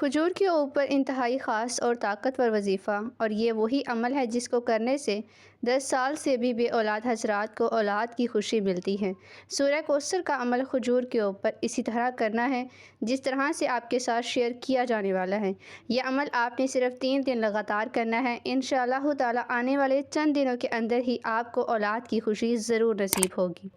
کھجور کے اوپر انتہائی خاص اور طاقتور وظیفہ، اور یہ وہی عمل ہے جس کو کرنے سے 10 سال سے بھی بے اولاد حضرات کو اولاد کی خوشی ملتی ہے۔ سورہ کوثر کا عمل کھجور کے اوپر اسی طرح کرنا ہے جس طرح سے آپ کے ساتھ شیئر کیا جانے والا ہے۔ یہ عمل آپ نے صرف 3 دن لگاتار کرنا ہے۔ انشاءاللہ تعالی آنے والے چند دنوں کے اندر ہی آپ کو اولاد کی خوشی ضرور نصیب ہوگی۔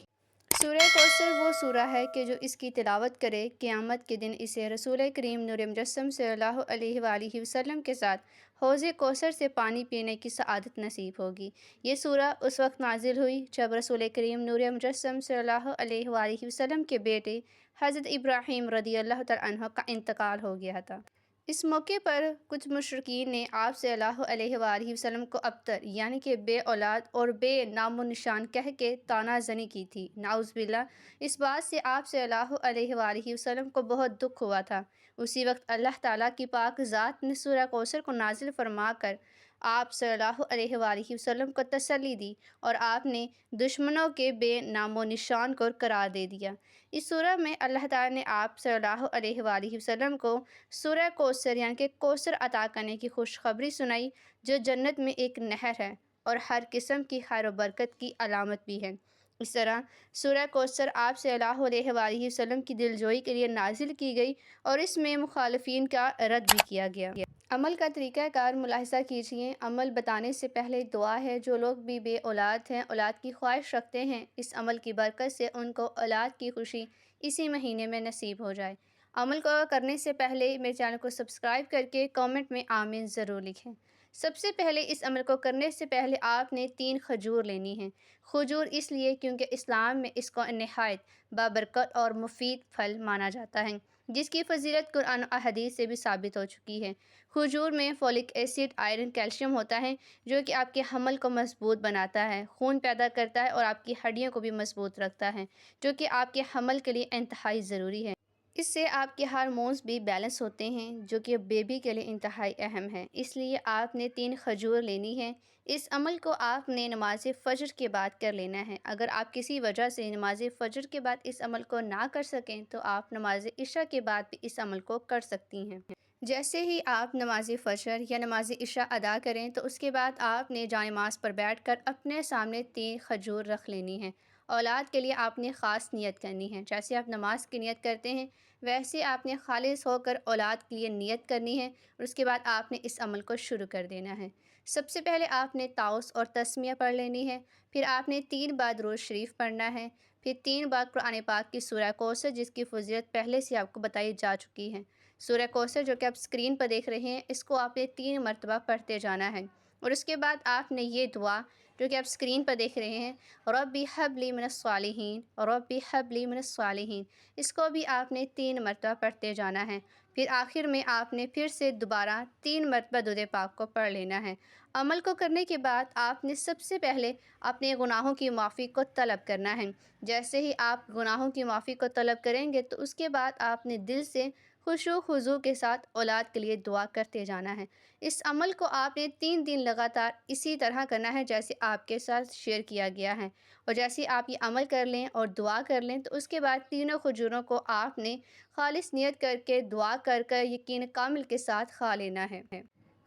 سورہ کوثر وہ سورہ ہے کہ جو اس کی تلاوت کرے قیامت کے دن اسے رسول کریم نور مجسم صلی اللہ علیہ وآلہ وسلم کے ساتھ حوض کوثر سے پانی پینے کی سعادت نصیب ہوگی۔ یہ سورہ اس وقت نازل ہوئی جب رسول کریم نور مجسم صلی اللہ علیہ وآلہ وسلم کے بیٹے حضرت ابراہیم رضی اللہ تعالیٰ عنہ کا انتقال ہو گیا تھا۔ اس موقع پر کچھ مشرکین نے آپ صلی اللہ علیہ وآلہ وسلم کو ابتر یعنی کہ بے اولاد اور بے نام و نشان کہہ کے طعنہ زنی کی تھی۔ نعوذ باللہ، اس بات سے آپ صلی اللہ علیہ وآلہ وسلم کو بہت دکھ ہوا تھا۔ اسی وقت اللہ تعالیٰ کی پاک ذات نے سورہ کوثر کو نازل فرما کر آپ صلی اللہ علیہ وآلہ وسلم کو تسلی دی اور آپ نے دشمنوں کے بے نام و نشان کو قرار دے دیا۔ اس سورہ میں اللہ تعالیٰ نے آپ صلی اللہ علیہ وآلہ وسلم کو سورہ کوثر یعنی کہ کوثر عطا کرنے کی خوشخبری سنائی، جو جنت میں ایک نہر ہے اور ہر قسم کی خیر و برکت کی علامت بھی ہے۔ اس طرح سورہ کوثر آپ صلی اللہ علیہ وآلہ وسلم کی دلجوئی کے لیے نازل کی گئی اور اس میں مخالفین کا رد بھی کیا گیا۔ عمل کا طریقہ کار ملاحظہ کیجیے۔ عمل بتانے سے پہلے دعا ہے۔ جو لوگ بھی بے اولاد ہیں، اولاد کی خواہش رکھتے ہیں، اس عمل کی برکت سے ان کو اولاد کی خوشی اسی مہینے میں نصیب ہو جائے۔ عمل کو کرنے سے پہلے میرے چینل کو سبسکرائب کر کے کامنٹ میں آمین ضرور لکھیں۔ سب سے پہلے اس عمل کو کرنے سے پہلے آپ نے 3 کھجور لینی ہیں۔ کھجور اس لیے کیونکہ اسلام میں اس کو نہایت بابرکت اور مفید پھل مانا جاتا ہے، جس کی فضیلت قرآن و احادیث سے بھی ثابت ہو چکی ہے۔ کھجور میں فولک ایسڈ، آئرن، کیلشیم ہوتا ہے جو کہ آپ کے حمل کو مضبوط بناتا ہے، خون پیدا کرتا ہے اور آپ کی ہڈیوں کو بھی مضبوط رکھتا ہے، جو کہ آپ کے حمل کے لیے انتہائی ضروری ہے۔ اس سے آپ کے ہارمونز بھی بیلنس ہوتے ہیں، جو کہ بیبی کے لیے انتہائی اہم ہے۔ اس لیے آپ نے 3 کھجور لینی ہے۔ اس عمل کو آپ نے نماز فجر کے بعد کر لینا ہے۔ اگر آپ کسی وجہ سے نماز فجر کے بعد اس عمل کو نہ کر سکیں تو آپ نماز عشاء کے بعد بھی اس عمل کو کر سکتی ہیں۔ جیسے ہی آپ نماز فجر یا نماز عشاء ادا کریں تو اس کے بعد آپ نے جائے نماز پر بیٹھ کر اپنے سامنے 3 کھجور رکھ لینی ہیں۔ اولاد کے لیے آپ نے خاص نیت کرنی ہے۔ جیسے آپ نماز کی نیت کرتے ہیں ویسے آپ نے خالص ہو کر اولاد کے لیے نیت کرنی ہے اور اس کے بعد آپ نے اس عمل کو شروع کر دینا ہے۔ سب سے پہلے آپ نے تعوذ اور تسمیہ پڑھ لینی ہے، پھر آپ نے 3 بار درود شریف پڑھنا ہے، پھر 3 بار قرآن پاک کی سورہ کوثر جس کی فضیلت پہلے سے آپ کو بتائی جا چکی ہے۔ سورہ کوثر جو کہ آپ اسکرین پر دیکھ رہے ہیں، اس کو آپ نے 3 مرتبہ پڑھتے جانا ہے اور اس کے بعد آپ نے یہ دعا جو کہ آپ اسکرین پر دیکھ رہے ہیں، ربی ہب لی من الصالحین، ربی ہب لی من الصالحین، اس کو بھی آپ نے 3 مرتبہ پڑھتے جانا ہے۔ پھر آخر میں آپ نے پھر سے دوبارہ 3 مرتبہ درود پاک کو پڑھ لینا ہے۔ عمل کو کرنے کے بعد آپ نے سب سے پہلے اپنے گناہوں کی معافی کو طلب کرنا ہے۔ جیسے ہی آپ گناہوں کی معافی کو طلب کریں گے تو اس کے بعد آپ نے دل سے خشوع و خضوع کے ساتھ اولاد کے لیے دعا کرتے جانا ہے۔ اس عمل کو آپ نے 3 دن لگاتار اسی طرح کرنا ہے جیسے آپ کے ساتھ شیئر کیا گیا ہے، اور جیسے آپ یہ عمل کر لیں اور دعا کر لیں تو اس کے بعد تینوں کھجوروں کو آپ نے خالص نیت کر کے دعا کر یقین کامل کے ساتھ کھا لینا ہے۔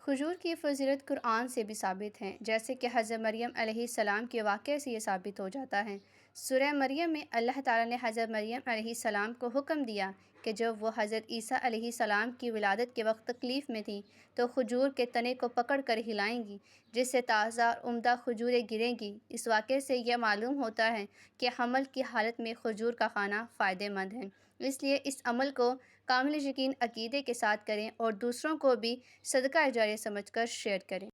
کھجور کی فضیلت قرآن سے بھی ثابت ہے، جیسے کہ حضرت مریم علیہ السلام کے واقعے سے یہ ثابت ہو جاتا ہے۔ سورہ مریم میں اللہ تعالیٰ نے حضرت مریم علیہ السلام کو حکم دیا کہ جب وہ حضرت عیسیٰ علیہ السلام کی ولادت کے وقت تکلیف میں تھی تو کھجور کے تنے کو پکڑ کر ہلائیں گی، جس سے تازہ اور عمدہ کھجوریں گریں گی۔ اس واقعے سے یہ معلوم ہوتا ہے کہ حمل کی حالت میں کھجور کا کھانا فائدہ مند ہے، اس لیے اس عمل کو کامل یقین عقیدے کے ساتھ کریں اور دوسروں کو بھی صدقہ جاریہ سمجھ کر شیئر کریں۔